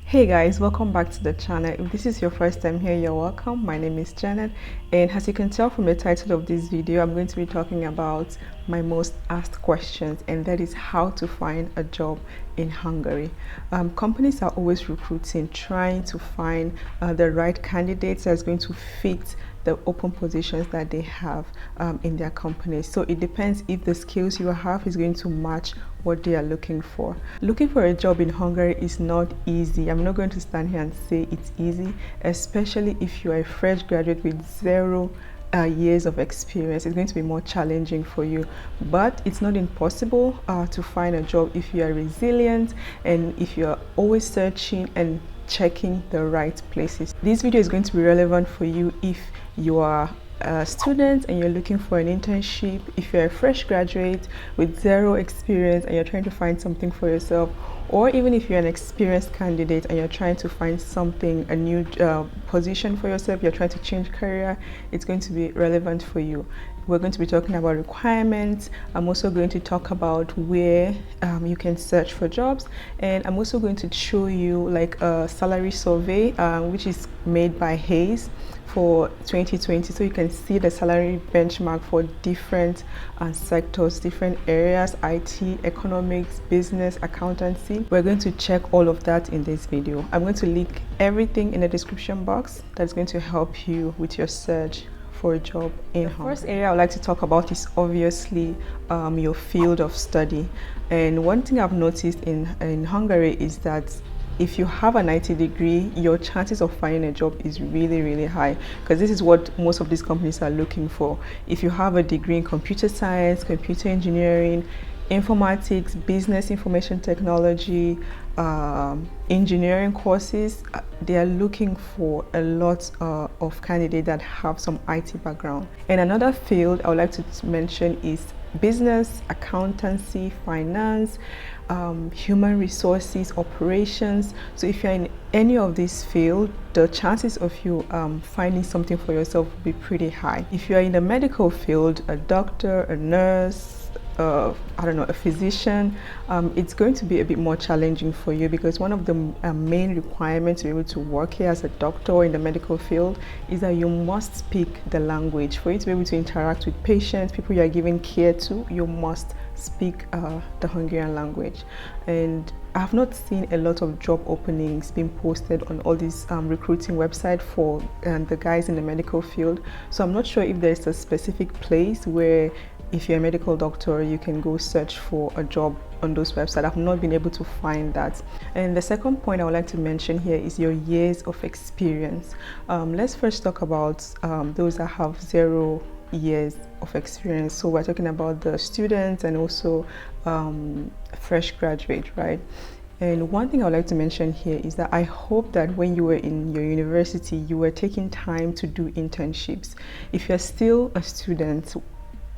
Hey guys, welcome back to the channel. If this is your first time here, you're welcome. My name is Janet, and as you can tell from the title of this video, I'm going to be talking about my most asked questions, and that is how to find a job in Hungary. Companies are always recruiting, trying to find the right candidates that's going to fit the open positions that they have in their companies. So it depends if the skills you have is going to match what they are looking for. Looking for a job in Hungary is not easy. I'm not going to stand here and say it's easy, especially if you are a fresh graduate with zero years of experience. It's going to be more challenging for you, but it's not impossible to find a job if you are resilient and if you're always searching and checking the right places. This video is going to be relevant for you if you are a student and you're looking for an internship, if you're a fresh graduate with zero experience and you're trying to find something for yourself, or even if you're an experienced candidate and you're trying to find something, a new position for yourself, you're trying to change career, it's going to be relevant for you. We're going to be talking about requirements. I'm also going to talk about where you can search for jobs, and I'm also going to show you like a salary survey which is made by Hays for 2020, so you can see the salary benchmark for different sectors, different areas: IT, economics, business, accountancy. We're going to check all of that in this video. I'm going to link everything in the description box that's going to help you with your search for a job in Hungary. The first area I would like to talk about is obviously your field of study. And one thing I've noticed in Hungary is that if you have an IT degree, your chances of finding a job is really high, because this is what most of these companies are looking for. If you have a degree in computer science, computer engineering, informatics, business information technology, engineering courses, they are looking for a lot of candidates that have some IT background. And another field I would like to mention is business, accountancy, finance, human resources, operations. So if you're in any of these fields, the chances of you finding something for yourself will be pretty high. If you're in the medical field, a doctor, a nurse, I don't know, a physician, it's going to be a bit more challenging for you, because one of the main requirements to be able to work here as a doctor in the medical field is that you must speak the language. For you to be able to interact with patients, people you are giving care to, you must speak the Hungarian language. And I have not seen a lot of job openings being posted on all these recruiting websites for the guys in the medical field. So I'm not sure if there's a specific place where, if you're a medical doctor, you can go search for a job on those websites. I've not been able to find that. And the second point I would like to mention here is your years of experience. Let's first talk about those that have 0 years of experience. So we're talking about the students and also fresh graduate, right? And one thing I would like to mention here is that I hope that when you were in your university, you were taking time to do internships. If you're still a student,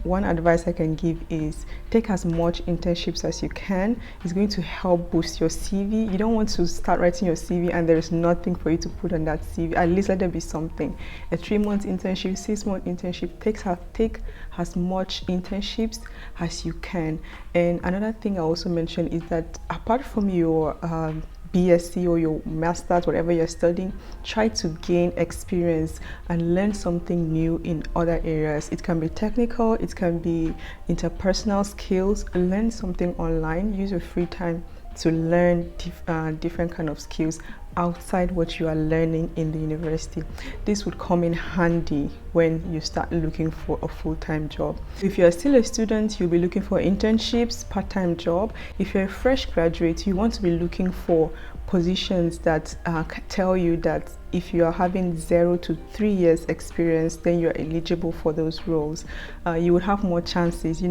one advice I can give is take as much internships as you can. It's going to help boost your CV. You don't want to start writing your CV and there is nothing for you to put on that CV. At least let there be something. A 3-month internship, 6-month internship. Take as much internships as you can. And another thing I also mentioned is that apart from your BSc or your master's, whatever you're studying, try to gain experience and learn something new in other areas. It can be technical, it can be interpersonal skills. Learn something online. Use your free time to learn different kind of skills outside what you are learning in the university. This would come in handy when you start looking for a full-time job. If you're still a student, you'll be looking for internships, part-time job. If you're a fresh graduate, you want to be looking for positions that tell you that if you are having 0 to 3 years experience, then you're eligible for those roles. You would have more chances,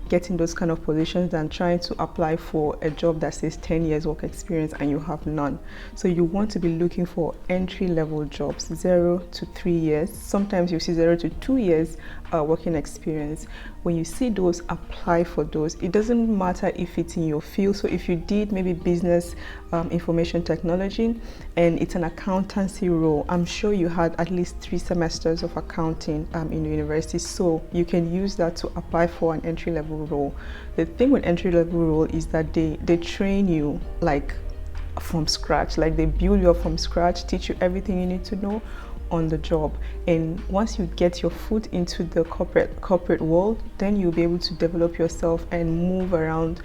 getting those kind of positions than trying to apply for a job that says 10 years work experience and you have none. So you want to be looking for entry-level jobs, 0 to 3 years. Sometimes you see 0 to 2 years working experience. When you see those, apply for those. It doesn't matter if it's in your field. So if you did maybe business information technology and it's an accountancy role, I'm sure you had at least 3 semesters of accounting in the university, so you can use that to apply for an entry-level role. The thing with entry-level role is that they train you like from scratch. Like, they build you up from scratch, teach you everything you need to know on the job. And once you get your foot into the corporate world, then you'll be able to develop yourself and move around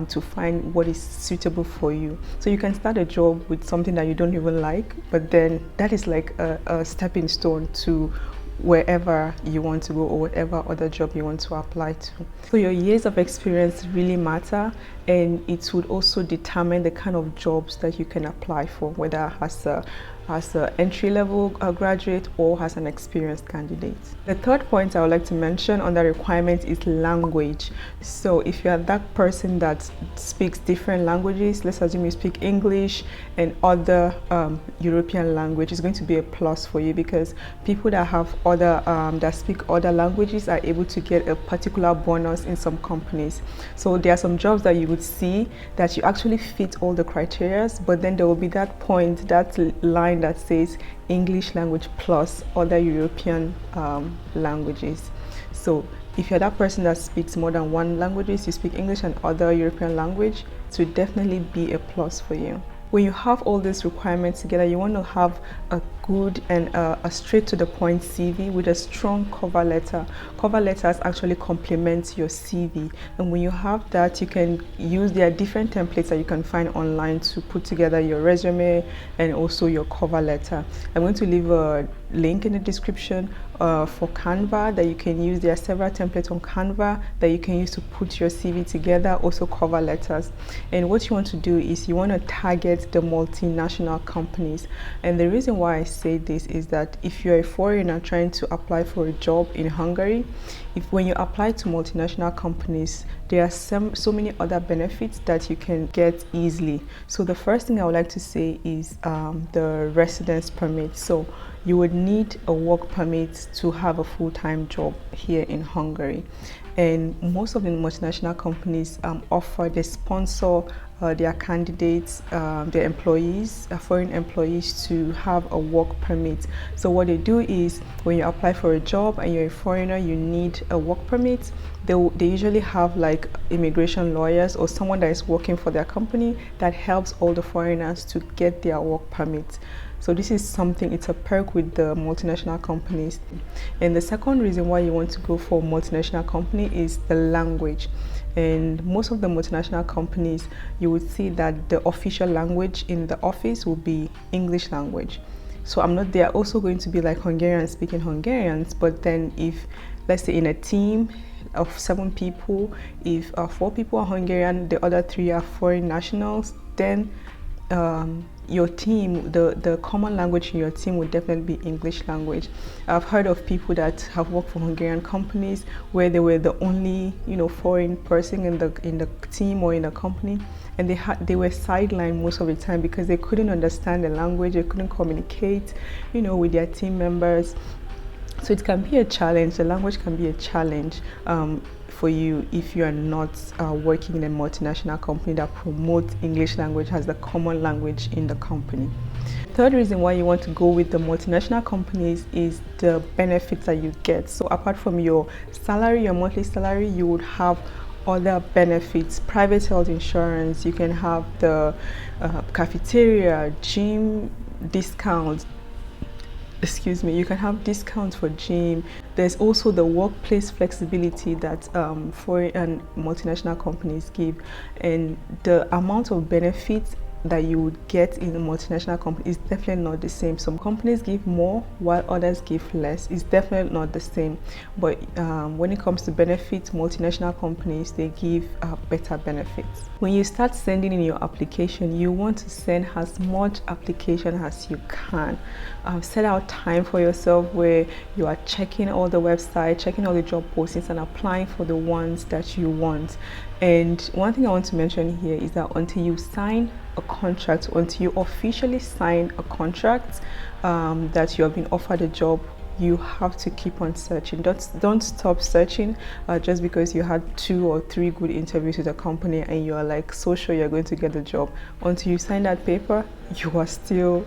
to find what is suitable for you. So you can start a job with something that you don't even like, but then that is like a stepping stone to wherever you want to go or whatever other job you want to apply to. So your years of experience really matter, and it would also determine the kind of jobs that you can apply for, whether as an entry-level graduate or as an experienced candidate. The third point I would like to mention on the requirement is language. So if you are that person that speaks different languages, let's assume you speak English and other European language, is going to be a plus for you, because people that have other that speak other languages are able to get a particular bonus in some companies. So there are some jobs that you would see that you actually fit all the criteria, but then there will be that point, that line that says English language plus other European languages. So if you're that person that speaks more than one languages, you speak English and other European language, it will definitely be a plus for you. When you have all these requirements together, you want to have a good and a straight to the point CV with a strong cover letter. Cover letters actually complement your CV, and when you have that, you can use, there are different templates that you can find online to put together your resume and also your cover letter. I'm going to leave a link in the description for Canva that you can use. There are several templates on Canva that you can use to put your CV together, also cover letters. And what you want to do is you want to target the multinational companies. And the reason why I say this is that if you're a foreigner trying to apply for a job in Hungary, when you apply to multinational companies, there are so many other benefits that you can get easily. So the first thing I would like to say is the residence permit. So you would need a work permit to have a full-time job here in Hungary. And most of the multinational companies offer, they sponsor their candidates, their employees, foreign employees, to have a work permit. So what they do is, when you apply for a job and you're a foreigner, you need a work permit. They usually have like immigration lawyers or someone that is working for their company that helps all the foreigners to get their work permit. So this is something, it's a perk with the multinational companies. And the second reason why you want to go for a multinational company is the language. And most of the multinational companies, you would see that the official language in the office will be English language. So they are also going to be like Hungarian speaking Hungarians, but then if, let's say in a team of 7 people, if 4 people are Hungarian, the other 3 are foreign nationals, then your team, the common language in your team would definitely be English language. I've heard of people that have worked for Hungarian companies where they were the only, foreign person in the team or in the company, and they were sidelined most of the time because they couldn't understand the language, they couldn't communicate, with their team members. So it can be a challenge. The language can be a challenge for you if you are not working in a multinational company that promotes English language as the common language in the company. Third reason why you want to go with the multinational companies is the benefits that you get. So apart from your salary, your monthly salary, you would have other benefits: private health insurance, you can have the cafeteria, gym discounts, you can have discounts for gym. There's also the workplace flexibility that foreign and multinational companies give, and the amount of benefits that you would get in a multinational company is definitely not the same. Some companies give more while others give less. It's definitely not the same, but when it comes to benefits, multinational companies, they give better benefits. When you start sending in your application, you want to send as much application as you can. Set out time for yourself where you are checking all the websites, checking all the job postings, and applying for the ones that you want. And one thing I want to mention here is that until you sign a contract, until you officially sign a contract that you have been offered a job, you have to keep on searching. Don't stop searching just because you had 2 or 3 good interviews with a company and you are like so sure you're going to get the job. Until you sign that paper, you are still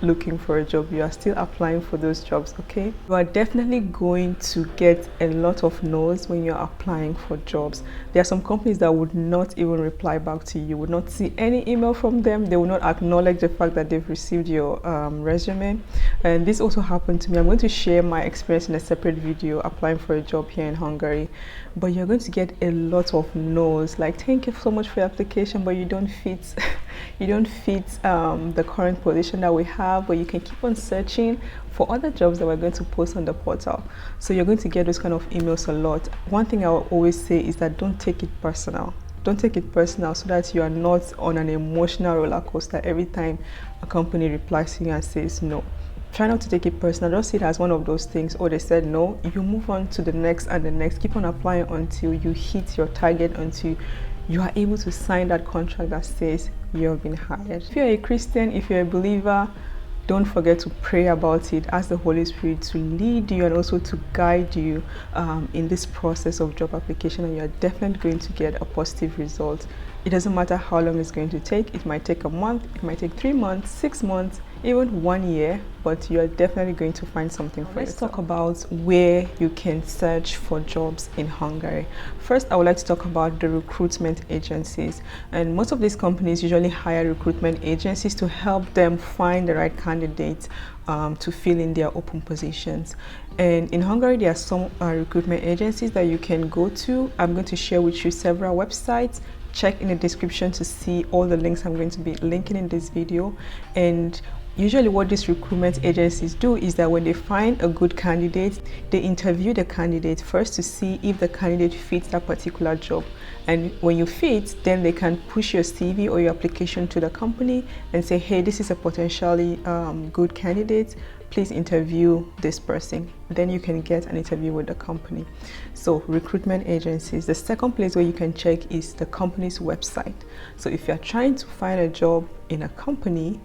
looking for a job, you are still applying for those jobs, okay? You are definitely going to get a lot of no's when you're applying for jobs. There are some companies that would not even reply back to you. You would not see any email from them. They will not acknowledge the fact that they've received your resume. And this also happened to me. I'm going to share my experience in a separate video applying for a job here in Hungary. But you're going to get a lot of no's, like, thank you so much for your application, but you don't fit you don't fit the current position that we have, but you can keep on searching for other jobs that we're going to post on the portal. So you're going to get those kind of emails a lot. One thing I will always say is that don't take it personal. Don't take it personal, so that you are not on an emotional roller coaster every time a company replies to you and says no. Try not to take it personal. Don't see it as one of those things, oh, they said no, you move on to the next and the next. Keep on applying until you hit your target, until you are able to sign that contract that says you have been hired. If you're a Christian, if you're a believer, don't forget to pray about it. Ask the Holy Spirit to lead you and also to guide you in this process of job application, and you're definitely going to get a positive result. It doesn't matter how long it's going to take. It might take a month, it might take 3 months, 6 months, even 1 year, but you are definitely going to find something for yourself. Let's talk about where you can search for jobs in Hungary. First, I would like to talk about the recruitment agencies. And most of these companies usually hire recruitment agencies to help them find the right candidates to fill in their open positions. And in Hungary, there are some recruitment agencies that you can go to. I'm going to share with you several websites. Check in the description to see all the links I'm going to be linking in this video. And usually what these recruitment agencies do is that when they find a good candidate, they interview the candidate first to see if the candidate fits that particular job. And when you fit, then they can push your CV or your application to the company and say, hey, this is a potentially good candidate. Please interview this person. Then you can get an interview with the company. So recruitment agencies. The second place where you can check is the company's website. So if you're trying to find a job in a company,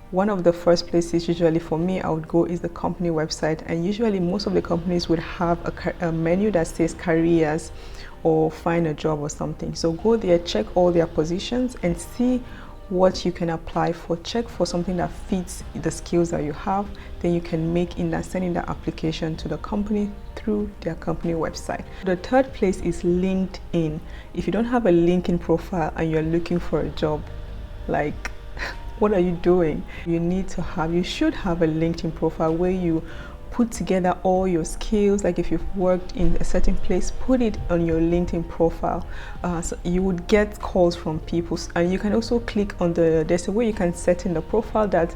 one of the first places usually for me I would go is the company website, and usually most of the companies would have a menu that says careers or find a job or something. So go there, check all their positions and see what you can apply for. Check for something that fits the skills that you have. Then you can make in that sending the application to the company through their company website. The third place is LinkedIn. If you don't have a LinkedIn profile and you're looking for a job, like, what are you doing? You should have a LinkedIn profile where you put together all your skills. Like if you've worked in a certain place, put it on your LinkedIn profile. So you would get calls from people, and you can also click on there's a way you can set in the profile that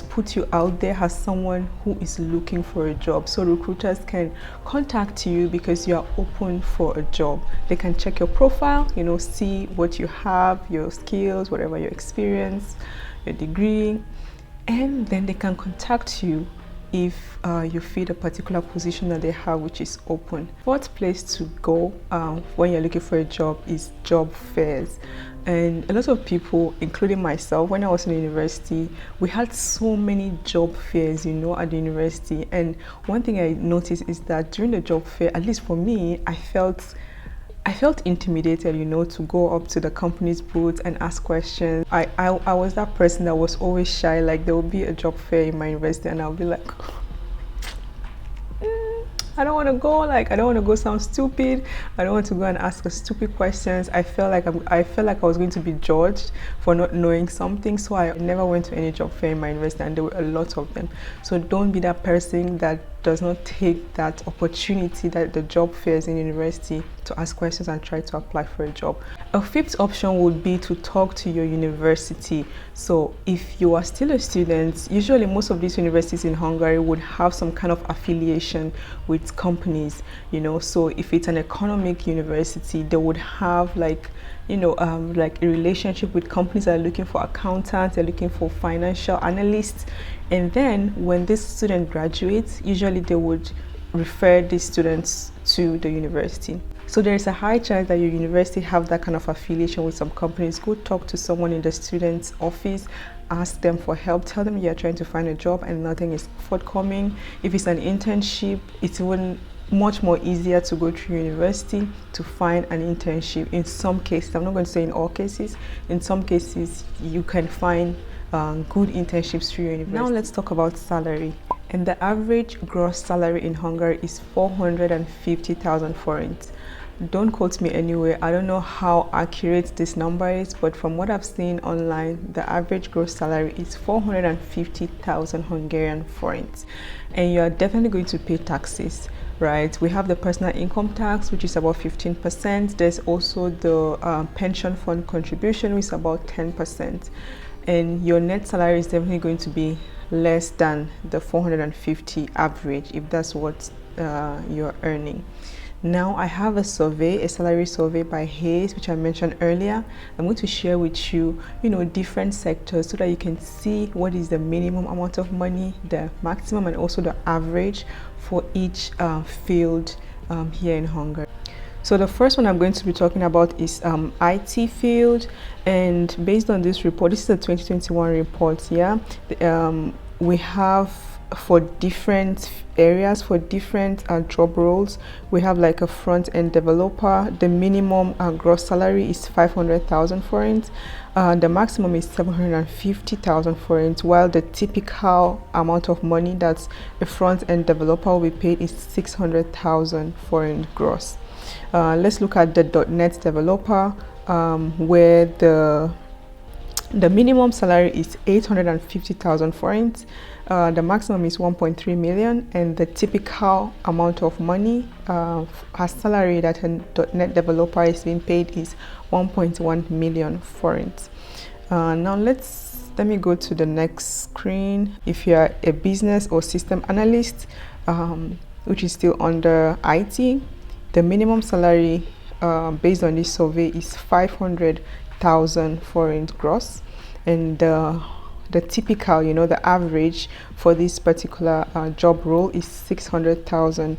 puts you out there as someone who is looking for a job. So recruiters can contact you because you are open for a job. They can check your profile, see what you have, your skills, whatever your experience, your degree, and then they can contact you if you fit a particular position that they have which is open. Fourth place to go when you're looking for a job is job fairs. And a lot of people, including myself, when I was in university, we had so many job fairs, at the university. And one thing I noticed is that during the job fair, at least for me, I felt intimidated, to go up to the company's booth and ask questions. I was that person that was always shy. Like there would be a job fair in my university and I'll be like, I don't want to go. Like I don't want to go sound stupid. I don't want to go and ask stupid questions. I felt like I was going to be judged for not knowing something. So I never went to any job fair in my university, and there were a lot of them. So don't be that person that does not take that opportunity that the job fairs in university to ask questions and try to apply for a job. A fifth option would be to talk to your university. So if you are still a student, usually most of these universities in Hungary would have some kind of affiliation with companies, so if it's an economic university, they would have like a relationship with companies that are looking for accountants, they're looking for financial analysts. And then when this student graduates, usually they would refer these students to the university. So there is a high chance that your university have that kind of affiliation with some companies. Go talk to someone in the student's office, ask them for help, tell them you're trying to find a job and nothing is forthcoming. If it's an internship, it's even much more easier to go through university to find an internship. In some cases, I'm not going to say in all cases, in some cases you can find good internships through your university. Now let's talk about salary. And the average gross salary in Hungary is 450,000 forints. Don't quote me anyway. I don't know how accurate this number is, but from what I've seen online, the average gross salary is 450,000 Hungarian forints. And you are definitely going to pay taxes, right? We have the personal income tax, which is about 15%. There's also the pension fund contribution, which is about 10%. And your net salary is definitely going to be less than the 450 average, if that's what you're earning. Now I have a survey, a salary survey by Hays, which I mentioned earlier. I'm going to share with you, different sectors so that you can see what is the minimum amount of money, the maximum, and also the average for each field here in Hungary. So the first one I'm going to be talking about is IT field, and based on this report, this is a 2021 report. Yeah, we have for different areas, for different job roles, we have like a front-end developer. The minimum gross salary is 500,000 forints. The maximum is 750,000 forints, while the typical amount of money that a front-end developer will be paid is 600,000 forint gross. Let's look at the .NET developer, where the minimum salary is 850,000 forints. The maximum is 1.3 million, and the typical amount of money as salary that a .NET developer is being paid is 1.1 million forints. Now let me go to the next screen. If you are a business or system analyst, which is still under IT, the minimum salary based on this survey is 500,000 forint gross, and the typical, the average for this particular job role is 600,000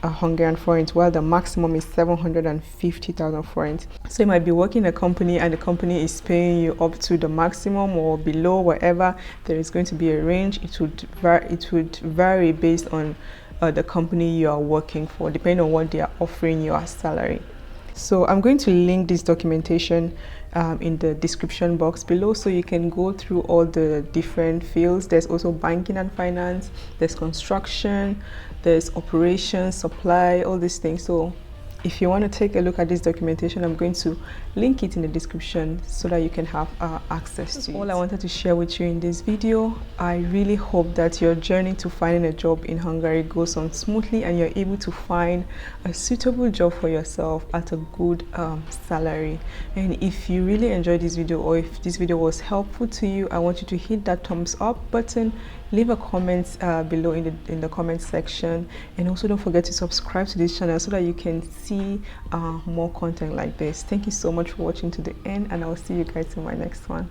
Hungarian forints, while the maximum is 750,000 forints. So you might be working in a company and the company is paying you up to the maximum or below, wherever. There is going to be a range. It would vary based on the company you are working for, depending on what they are offering you as salary. So I'm going to link this documentation in the description box below, so you can go through all the different fields. There's also banking and finance, there's construction, there's operations, supply, all these things. So if you want to take a look at this documentation, I'm going to link it in the description so that you can have access to it. That's all I wanted to share with you in this video. I really hope that your journey to finding a job in Hungary goes on smoothly and you're able to find a suitable job for yourself at a good salary. And if you really enjoyed this video, or if this video was helpful to you, I want you to hit that thumbs up button, leave a comment below in the comment section, and also don't forget to subscribe to this channel so that you can see more content like this. Thank you so much for watching to the end, and I'll see you guys in my next one.